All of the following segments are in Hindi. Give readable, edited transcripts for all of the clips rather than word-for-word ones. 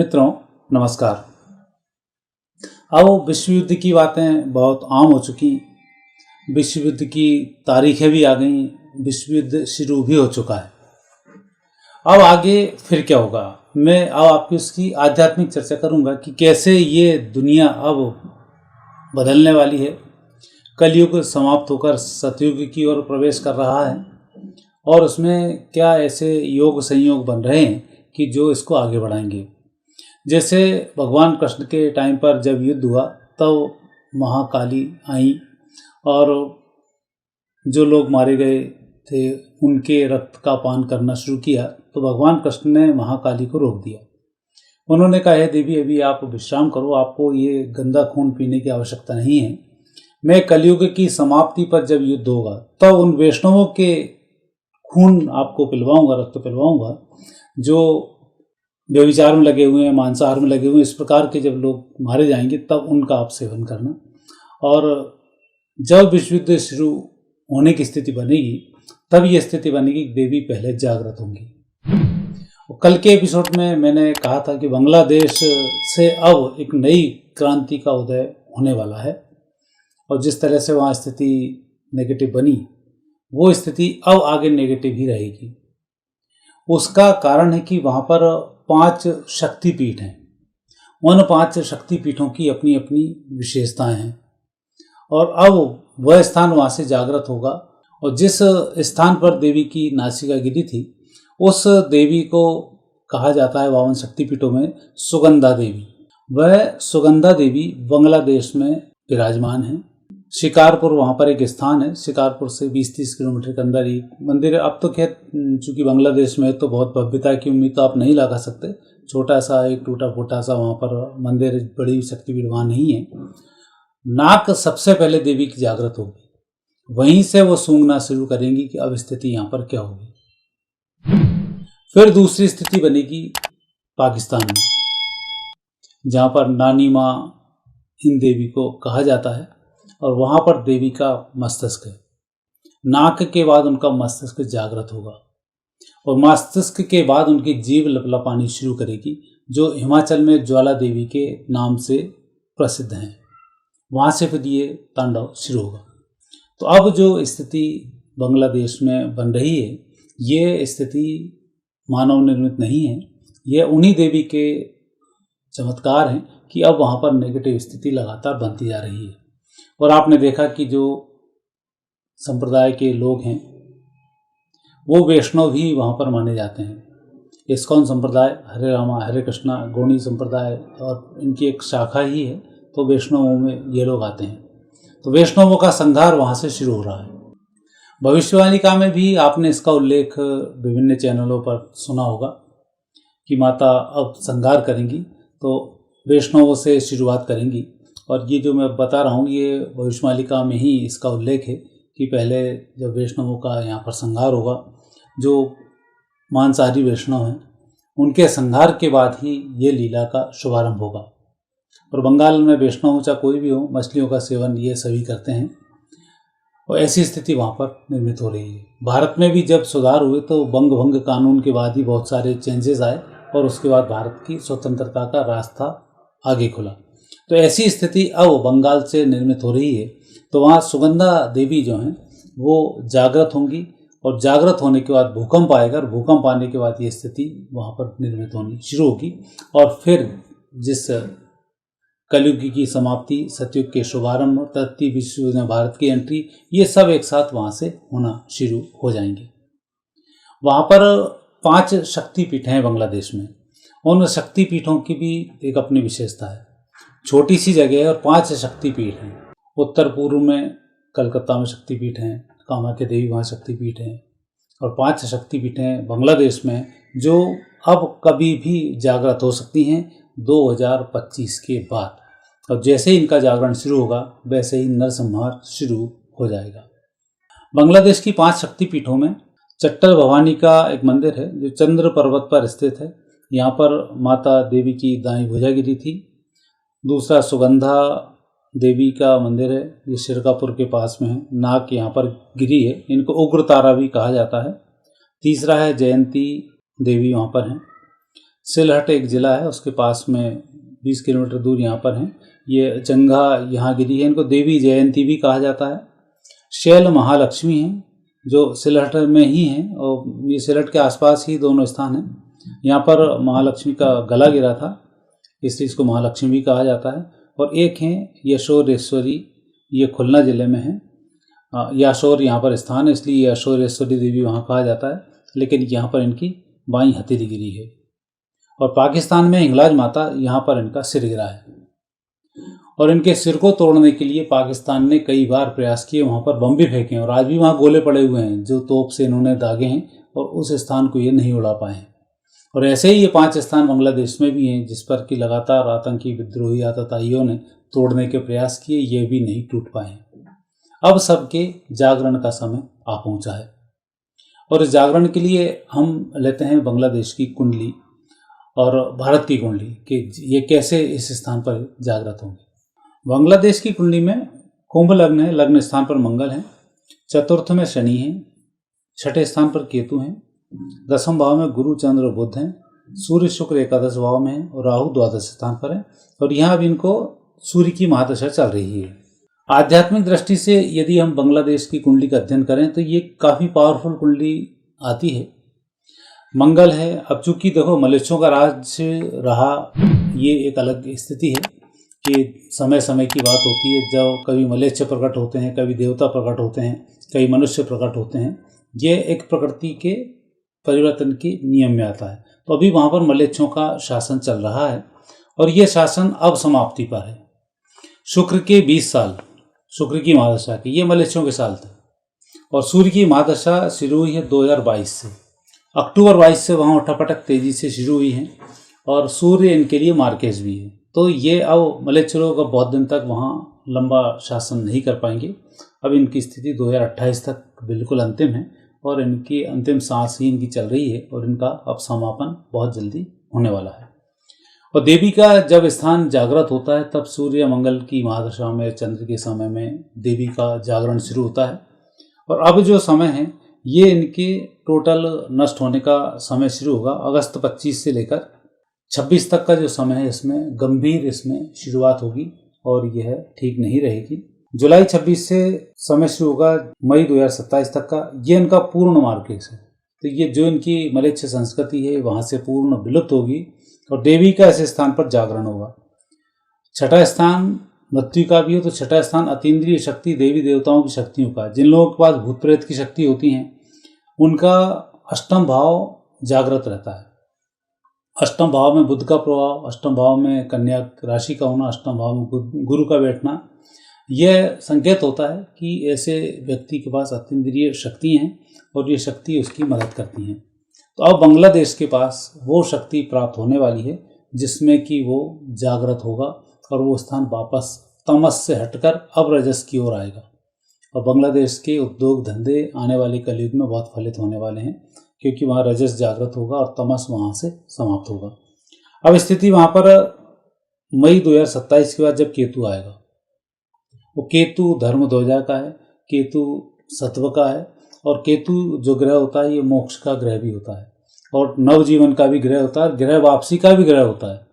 मित्रों नमस्कार। अब विश्व युद्ध की बातें बहुत आम हो चुकी। विश्व युद्ध की तारीखें भी आ गई, विश्व युद्ध शुरू भी हो चुका है। अब आगे फिर क्या होगा, मैं अब आपकी उसकी आध्यात्मिक चर्चा करूंगा कि कैसे ये दुनिया अब बदलने वाली है। कलयुग समाप्त होकर सतयुग की ओर प्रवेश कर रहा है और उसमें क्या ऐसे योग संयोग बन रहे हैं कि जो इसको आगे बढ़ाएंगे। जैसे भगवान कृष्ण के टाइम पर जब युद्ध हुआ तब महाकाली आई और जो लोग मारे गए थे उनके रक्त का पान करना शुरू किया, तो भगवान कृष्ण ने महाकाली को रोक दिया। उन्होंने कहा, हे देवी, अभी आप विश्राम करो, आपको ये गंदा खून पीने की आवश्यकता नहीं है। मैं कलयुग की समाप्ति पर जब युद्ध होगा तब उन वैष्णवों के खून आपको पिलवाऊंगा, रक्त पिलवाऊंगा, जो व्यभिचार में लगे हुए हैं, मांसाहार में लगे हुए हैं। इस प्रकार के जब लोग मारे जाएंगे तब उनका आप सेवन करना। और जब विश्व युद्ध शुरू होने की स्थिति बनेगी तब ये स्थिति बनेगी कि देवी पहले जागृत होंगी। कल के एपिसोड में मैंने कहा था कि बांग्लादेश से अब एक नई क्रांति का उदय होने वाला है और जिस तरह से वहाँ स्थिति नेगेटिव बनी, वो स्थिति अब आगे नेगेटिव ही रहेगी। उसका कारण है कि वहाँ पर 5 शक्तिपीठ हैं। उन 5 शक्तिपीठों की अपनी अपनी विशेषताएं हैं और अब वह स्थान वहाँ से जागृत होगा। और जिस स्थान पर देवी की नासिका गिरी थी उस देवी को कहा जाता है 52 शक्तिपीठों में सुगंधा देवी। वह सुगंधा देवी बांग्लादेश में विराजमान है। शिकारपुर वहाँ पर एक स्थान है। शिकारपुर से 20-30 किलोमीटर के अंदर ही मंदिर है। अब तो खैर चूँकि बांग्लादेश में तो बहुत भव्यता की उम्मीद तो आप नहीं लगा सकते। छोटा सा एक टूटा फूटा सा वहाँ पर मंदिर, बड़ी शक्तिपीठ वहाँ नहीं है। नाक सबसे पहले देवी की जागृत होगी, वहीं से वो सूंघना शुरू करेंगी कि अब स्थिति यहाँ पर क्या होगी। फिर दूसरी स्थिति बनेगी पाकिस्तान में, जहाँ पर नानी माँ इन देवी को कहा जाता है और वहाँ पर देवी का मस्तिष्क है। नाक के बाद उनका मस्तिष्क जागृत होगा और मस्तिष्क के बाद उनकी जीभ लपलपानी शुरू करेगी, जो हिमाचल में ज्वाला देवी के नाम से प्रसिद्ध हैं। वहाँ से फिर ये तांडव शुरू होगा। तो अब जो स्थिति बांग्लादेश में बन रही है, ये स्थिति मानव निर्मित नहीं है। ये उन्हीं देवी के चमत्कार हैं कि अब वहाँ पर नेगेटिव स्थिति लगातार बनती जा रही है। और आपने देखा कि जो संप्रदाय के लोग हैं वो वैष्णव भी वहाँ पर माने जाते हैं। इस्कॉन संप्रदाय, हरे रामा हरे कृष्णा, गौणी संप्रदाय और इनकी एक शाखा ही है, तो वैष्णवों में ये लोग आते हैं। तो वैष्णवों का संहार वहाँ से शुरू हो रहा है। भविष्यवाणिका में भी आपने इसका उल्लेख विभिन्न चैनलों पर सुना होगा कि माता अब संहार करेंगी, तो वैष्णवों से शुरुआत करेंगी। और ये जो मैं बता रहा हूँ ये भविष्यवाणिका में ही इसका उल्लेख है कि पहले जब वैष्णवों का यहाँ पर संहार होगा, जो मांसाहारी वैष्णव हैं उनके संहार के बाद ही ये लीला का शुभारंभ होगा। और बंगाल में वैष्णव हो चाहे कोई भी हो, मछलियों का सेवन ये सभी करते हैं और ऐसी स्थिति वहाँ पर निर्मित हो रही है। भारत में भी जब सुधार हुए तो बंग भंग कानून के बाद ही बहुत सारे चेंजेस आए और उसके बाद भारत की स्वतंत्रता का रास्ता आगे खुला। तो ऐसी स्थिति अब बंगाल से निर्मित हो रही है। तो वहाँ सुगंधा देवी जो हैं वो जागृत होंगी और जागृत होने के बाद भूकंप आएगा और भूकंप आने के बाद ये स्थिति वहाँ पर निर्मित होनी शुरू होगी। और फिर जिस कलयुग की समाप्ति, सतयुग के शुभारंभ, तृतीय विश्व युद्ध में भारत की एंट्री, ये सब एक साथ वहाँ से होना शुरू हो जाएंगे। वहाँ पर 5 शक्तिपीठ हैं बांग्लादेश में। उन शक्तिपीठों की भी एक अपनी विशेषता है। छोटी सी जगह है और 5 शक्तिपीठ हैं। उत्तर पूर्व में कलकत्ता में शक्तिपीठ हैं, कामाख्या देवी वहाँ शक्तिपीठ हैं और 5 शक्तिपीठ हैं बांग्लादेश में, जो अब कभी भी जागृत हो सकती हैं 2025 के बाद। और जैसे ही इनका जागरण शुरू होगा वैसे ही नरसंहार शुरू हो जाएगा। बांग्लादेश की 5 शक्तिपीठों में चट्टल भवानी का एक मंदिर है जो चंद्र पर्वत पर स्थित है। यहाँ पर माता देवी की दाईं भुजा गिरी थी। दूसरा सुगंधा देवी का मंदिर है, ये शिरकापुर के पास में है। नाक यहाँ पर गिरी है, इनको उग्र तारा भी कहा जाता है। तीसरा है जयंती देवी, वहाँ पर हैं। सिलहट एक ज़िला है, उसके पास में 20 किलोमीटर दूर यहाँ पर हैं। ये जंघा यहाँ गिरी है, इनको देवी जयंती भी कहा जाता है। शैल महालक्ष्मी हैं जो सिलहट में ही हैं, और ये सिलहट के आसपास ही दोनों स्थान हैं। यहाँ पर महालक्ष्मी का गला गिरा था, इसलिए इसको महालक्ष्मी भी कहा जाता है। और एक हैं यशोरेश्वरी, ये खुलना ज़िले में है। याशोर यहाँ पर स्थान है, इसलिए यशोरेश्वरी देवी वहाँ कहा जाता है, लेकिन यहाँ पर इनकी बाईं हथेली गिरी है। और पाकिस्तान में हिंगलाज माता, यहाँ पर इनका सिर गिरा है। और इनके सिर को तोड़ने के लिए पाकिस्तान ने कई बार प्रयास किए, वहाँ पर बम भी फेंके और आज भी वहाँ गोले पड़े हुए हैं जो तोप से इन्होंने दागे हैं, और उस स्थान को ये नहीं उड़ा पाए हैं। और ऐसे ही ये 5 स्थान बांग्लादेश में भी हैं जिस पर कि लगातार आतंकी विद्रोही आतताइयों ने तोड़ने के प्रयास किए, ये भी नहीं टूट पाए। अब सबके जागरण का समय आ पहुंचा है, और इस जागरण के लिए हम लेते हैं बांग्लादेश की कुंडली और भारत की कुंडली कि ये कैसे इस स्थान पर जागृत होंगे। बांग्लादेश की कुंडली में कुंभ लग्न है, लग्न स्थान पर मंगल है, चतुर्थ में शनि है, छठे स्थान पर केतु हैं, दसम भाव में गुरु चंद्र बुध हैं, सूर्य शुक्र एकादश भाव में है और राहु द्वादश स्थान पर है। और यहाँ भी इनको सूर्य की महादशा चल रही है। आध्यात्मिक दृष्टि से यदि हम बांग्लादेश की कुंडली का अध्ययन करें तो ये काफ़ी पावरफुल कुंडली आती है। मंगल है, अब चूंकि देखो मलेच्छों का राज्य रहा, ये एक अलग स्थिति है कि समय समय की बात होती है जब कभी मलेच्छ प्रकट होते हैं, कभी देवता प्रकट होते हैं, कई मनुष्य प्रकट होते हैं। ये एक प्रकृति के परिवर्तन के नियम में आता है। तो अभी वहाँ पर मलेच्छों का शासन चल रहा है और ये शासन अब समाप्ति पर है। शुक्र के 20 साल शुक्र की महादशा के ये मलेच्छों के साल थे, और सूर्य की महादशा शुरू हुई है 2022 से। अक्टूबर 22 से वहाँ उठापटक तेजी से शुरू हुई है, और सूर्य इनके लिए मार्केज भी है। तो ये अब मलेच्छ लोग अब बहुत दिन तक वहाँ लंबा शासन नहीं कर पाएंगे। अब इनकी स्थिति 2028 तक बिल्कुल अंतिम है, और इनकी अंतिम सांस ही इनकी चल रही है, और इनका अब समापन बहुत जल्दी होने वाला है। और देवी का जब स्थान जागृत होता है तब सूर्य मंगल की महादशा में, चंद्र के समय में देवी का जागरण शुरू होता है। और अब जो समय है ये इनके टोटल नष्ट होने का समय शुरू होगा अगस्त 25 से लेकर 26 तक का जो समय है, इसमें गंभीर इसमें शुरुआत होगी और यह ठीक नहीं रहेगी। जुलाई 26 से समय शुरू होगा मई 2027 तक का, ये इनका पूर्ण मार्केज है। तो ये जो इनकी मलेच्छ संस्कृति है वहाँ से पूर्ण विलुप्त होगी, और देवी का ऐसे स्थान पर जागरण होगा। छठा स्थान मृत्यु का भी हो, तो छठा स्थान अतीन्द्रिय शक्ति, देवी देवताओं की शक्तियों का। जिन लोगों के पास भूत प्रेत की शक्ति होती हैं उनका अष्टम भाव जागृत रहता है। अष्टम भाव में बुध का प्रभाव, अष्टम भाव में कन्या राशि का होना, अष्टम भाव में गुरु का बैठना, यह संकेत होता है कि ऐसे व्यक्ति के पास अतीन्द्रिय शक्ति हैं और ये शक्ति उसकी मदद करती हैं। तो अब बांग्लादेश के पास वो शक्ति प्राप्त होने वाली है जिसमें कि वो जागृत होगा, और वो स्थान वापस तमस से हटकर अब रजस की ओर आएगा। और बांग्लादेश के उद्योग धंधे आने वाले कलयुग में बहुत फलित होने वाले हैं, क्योंकि वहाँ रजस जागृत होगा और तमस वहाँ से समाप्त होगा। अब स्थिति वहाँ पर मई 2027 के बाद जब केतु आएगा, वो केतु धर्म ध्वजा का है, केतु सत्व का है, और केतु जो ग्रह होता है ये मोक्ष का ग्रह भी होता है, और नवजीवन का भी ग्रह होता है, ग्रह वापसी का भी ग्रह होता है।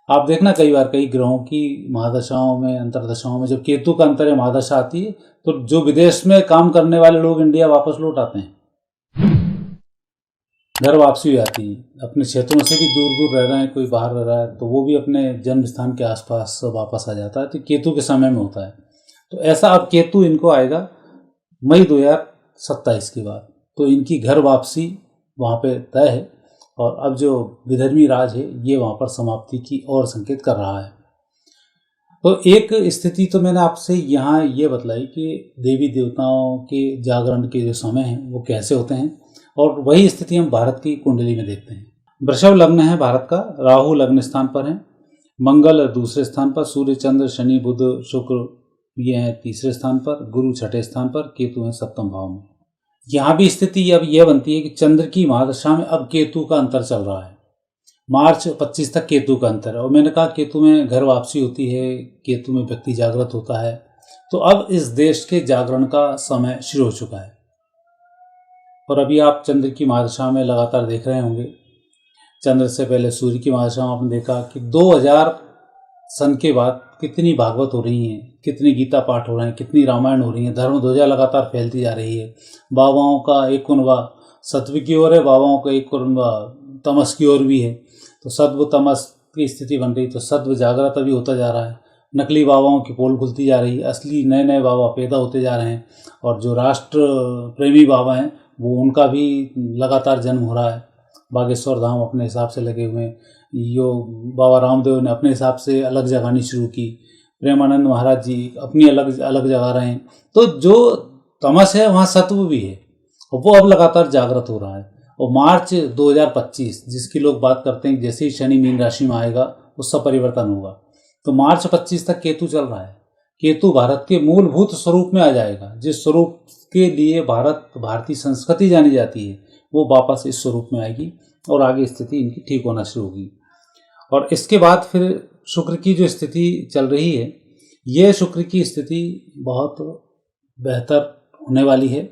आप देखना कई बार कई ग्रहों की महादशाओं में, अंतरदशाओं में जब केतु का अंतर है महादशा आती है तो जो विदेश में काम करने वाले लोग इंडिया वापस लौट आते हैं, घर वापसी हो जाती है। अपने क्षेत्रों से भी दूर दूर रह रहे हैं, कोई बाहर रह रहा है तो वो भी अपने जन्म स्थान के आसपास वापस आ जाता है। तो केतु के समय में होता है। तो ऐसा अब केतु इनको आएगा मई 2027 के बाद, तो इनकी घर वापसी वहाँ पे तय है, और अब जो विधर्मी राज है ये वहाँ पर समाप्ति की ओर संकेत कर रहा है। तो एक स्थिति तो मैंने आपसे यहाँ ये बतलाई कि देवी देवताओं के जागरण के जो समय हैं वो कैसे होते हैं, और वही स्थिति हम भारत की कुंडली में देखते हैं। वृषभ लग्न है भारत का, राहु लग्न स्थान पर है, मंगल दूसरे स्थान पर, सूर्य चंद्र शनि बुध शुक्र ये हैं तीसरे स्थान पर, गुरु छठे स्थान पर, केतु है सप्तम भाव में। यहाँ भी स्थिति अब यह बनती है कि चंद्र की महादशा में अब केतु का अंतर चल रहा है। मार्च 25 तक केतु का अंतर है, और मैंने कहा केतु में घर वापसी होती है, केतु में व्यक्ति जागृत होता है। तो अब इस देश के जागरण का समय शुरू हो चुका है, और अभी आप चंद्र की महादशा में लगातार देख रहे होंगे। चंद्र से पहले सूर्य की महादशा में आपने देखा कि 2000 सन के बाद कितनी भागवत हो रही हैं, कितनी गीता पाठ हो रहे हैं, कितनी रामायण हो रही है, धर्म ध्वजा लगातार फैलती जा रही है। बाबाओं का एक कुनबा सत्व की ओर है, बाबाओं का एक कुनबा तमस की ओर भी है। तो सत्व तमस की स्थिति बन रही, तो सत्व जागृत अभी होता जा रहा है। नकली बाबाओं की पोल खुलती जा रही है, असली नए नए बाबा पैदा होते जा रहे हैं। और जो राष्ट्र प्रेमी बाबा हैं वो उनका भी लगातार जन्म हो रहा है। बागेश्वर धाम अपने हिसाब से लगे हुए हैं, यो बाबा रामदेव ने अपने हिसाब से अलग जगानी शुरू की, प्रेमानंद महाराज जी अपनी अलग अलग जगा रहे हैं। तो जो तमस है वहाँ सत्व भी है और वो अब लगातार जागृत हो रहा है। और मार्च 2025 जिसकी लोग बात करते हैं, जैसे ही शनि मीन राशि में आएगा उसका परिवर्तन होगा। तो मार्च 25 तक केतु चल रहा है। केतु भारत के मूलभूत स्वरूप में आ जाएगा, जिस स्वरूप के लिए भारतीय संस्कृति जानी जाती है वो वापस इस स्वरूप में आएगी और आगे स्थिति इनकी ठीक होना शुरू होगी। और इसके बाद फिर शुक्र की जो स्थिति चल रही है, ये शुक्र की स्थिति बहुत बेहतर होने वाली है।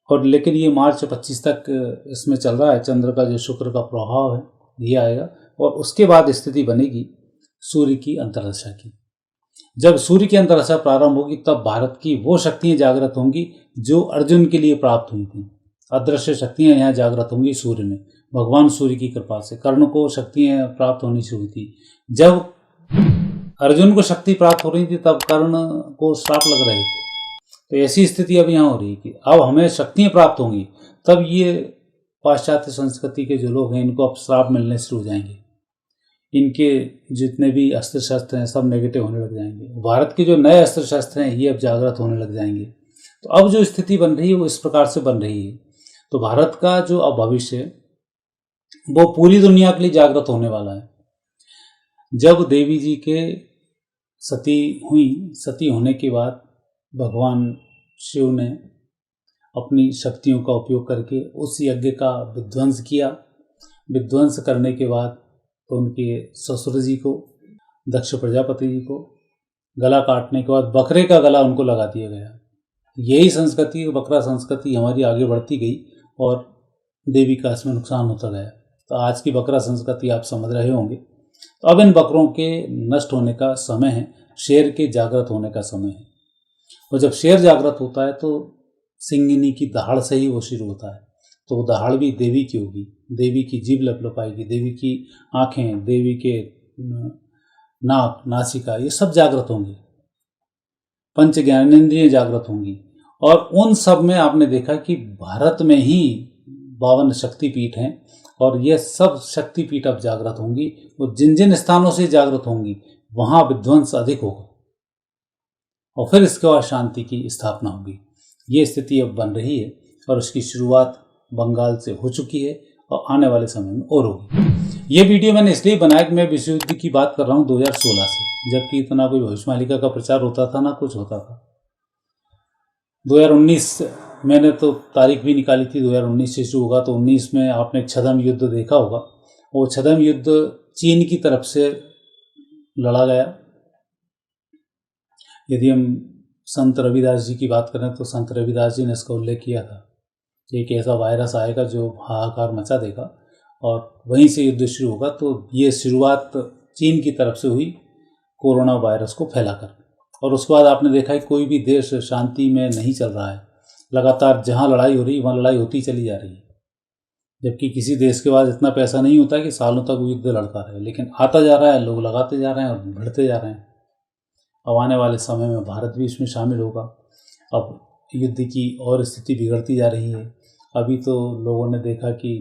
और लेकिन ये मार्च 25 तक इसमें चल रहा है। चंद्र का जो शुक्र का प्रभाव है ये आएगा और उसके बाद स्थिति बनेगी सूर्य की अंतर्दशा की। जब सूर्य की अंतर्दशा प्रारंभ होगी तब भारत की वो शक्तियाँ जागृत होंगी जो अर्जुन के लिए प्राप्त हुई थी। अदृश्य शक्तियाँ यहाँ जागृत होंगी सूर्य में, भगवान सूर्य की कृपा से। कर्ण को शक्तियाँ प्राप्त होनी शुरू थी। जब अर्जुन को शक्ति प्राप्त हो रही थी तब कर्ण को श्राप लग रहे थे। तो ऐसी स्थिति अब यहाँ हो रही है कि अब हमें शक्तियाँ प्राप्त होंगी, तब ये पाश्चात्य संस्कृति के जो लोग हैं इनको अब श्राप मिलने शुरू हो जाएंगे। इनके जितने भी अस्त्र शस्त्र हैं सब नेगेटिव होने लग जाएंगे। भारत के जो नए अस्त्र शस्त्र हैं ये अब जागृत होने लग जाएंगे। तो अब जो स्थिति बन रही है वो इस प्रकार से बन रही है। तो भारत का जो अब भविष्य है वो पूरी दुनिया के लिए जागृत होने वाला है। जब देवी जी के सती होने के बाद भगवान शिव ने अपनी शक्तियों का उपयोग करके उस यज्ञ का विध्वंस किया। विध्वंस करने के बाद तो उनके ससुर जी को, दक्ष प्रजापति जी को गला काटने के बाद बकरे का गला उनको लगा दिया गया। यही संस्कृति, बकरा संस्कृति हमारी आगे बढ़ती गई और देवी का इसमें नुकसान होता गया। तो आज की बकरा संस्कृति आप समझ रहे होंगे। तो अब इन बकरों के नष्ट होने का समय है, शेर के जागृत होने का समय है। और जब शेर जागृत होता है तो सिंगिनी की दहाड़ से ही वो शुरू होता है। तो वो दहाड़ भी देवी की होगी, देवी की जीभ लपलपाएगी, देवी की आँखें, देवी के नाक, नासिका, ये सब जागृत होंगे। पंच ज्ञानेंद्रियाँ जागृत होंगी। और उन सब में आपने देखा कि भारत में ही 52 शक्तिपीठ हैं और ये सब शक्तिपीठ अब जागृत होंगी। वो जिन जिन स्थानों से जागृत होंगी वहाँ विध्वंस अधिक होगा और फिर इसके बाद शांति की स्थापना होगी। ये स्थिति अब बन रही है और उसकी शुरुआत बंगाल से हो चुकी है और आने वाले समय में और होगी। ये वीडियो मैंने इसलिए बनाया कि मैं विश्व युद्ध की बात कर रहा हूँ 2016 से, जबकि इतना कोई भविष्यवाणी का प्रचार होता था ना कुछ होता था। 2019 मैंने तो तारीख भी निकाली थी, 2019 से शुरू होगा। तो 19 में आपने छद्म युद्ध देखा होगा। वो छद्म युद्ध चीन की तरफ से लड़ा गया। यदि हम संत रविदास जी की बात करें तो संत रविदास जी ने इसका उल्लेख किया था कि एक ऐसा वायरस आएगा जो हाहाकार मचा देगा और वहीं से युद्ध शुरू होगा। तो ये शुरुआत चीन की तरफ से हुई कोरोना वायरस को फैलाकर। और उसके बाद आपने देखा है कोई भी देश शांति में नहीं चल रहा है। लगातार जहाँ लड़ाई हो रही है वहाँ लड़ाई होती चली जा रही है, जबकि किसी देश के पास इतना पैसा नहीं होता कि सालों तक वो युद्ध लड़ता रहे। लेकिन आता जा रहा है, लोग लगाते जा रहे हैं और भिड़ते जा रहे हैं। अब आने वाले समय में भारत भी इसमें शामिल होगा। अब युद्ध की और स्थिति बिगड़ती जा रही है। अभी तो लोगों ने देखा कि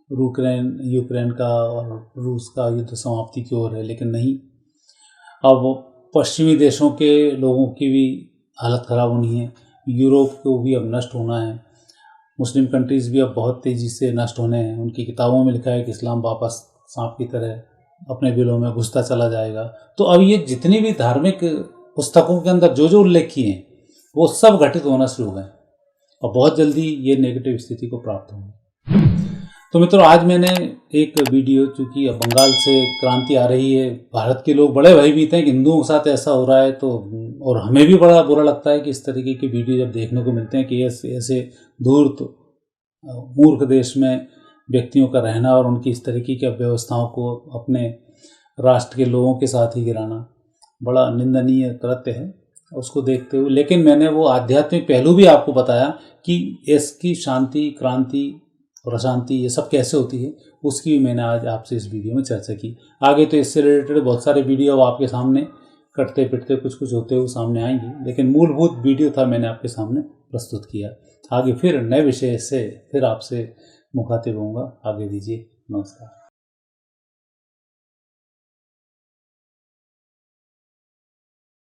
यूक्रेन का और रूस का युद्ध समाप्ति की ओर है, लेकिन नहीं, अब पश्चिमी देशों के लोगों की भी हालत ख़राब होनी है। यूरोप को भी अब नष्ट होना है। मुस्लिम कंट्रीज़ भी अब बहुत तेज़ी से नष्ट होने हैं। उनकी किताबों में लिखा है कि इस्लाम वापस सांप की तरह अपने बिलों में घुसता चला जाएगा। तो अब ये जितनी भी धार्मिक पुस्तकों के अंदर जो जो उल्लेख किए हैं वो सब घटित होना शुरू हो गए और बहुत जल्दी ये नेगेटिव स्थिति को प्राप्त होंगे। तो मित्रों, आज मैंने एक वीडियो, चूँकि अब बंगाल से क्रांति आ रही है, भारत के लोग बड़े भयभीत हैं कि हिंदुओं के साथ ऐसा हो रहा है। तो और हमें भी बड़ा बुरा लगता है कि इस तरीके की वीडियो जब देखने को मिलते हैं कि ऐसे धूर्त मूर्ख देश में व्यक्तियों का रहना और उनकी इस तरीके की व्यवस्थाओं को अपने राष्ट्र के लोगों के साथ ही गिराना बड़ा निंदनीय कृत्य है उसको देखते हुए। लेकिन मैंने वो आध्यात्मिक पहलू भी आपको बताया कि इसकी शांति, क्रांति और अशांति ये सब कैसे होती है, उसकी भी मैंने आज आपसे इस वीडियो में चर्चा की। आगे तो इससे रिलेटेड बहुत सारे वीडियो आपके सामने कटते पिटते कुछ कुछ होते हुए सामने आएंगे, लेकिन मूलभूत वीडियो था मैंने आपके सामने प्रस्तुत किया। आगे फिर नए विषय से फिर आपसे मुखातिब होऊंगा। आगे दीजिए, नमस्कार।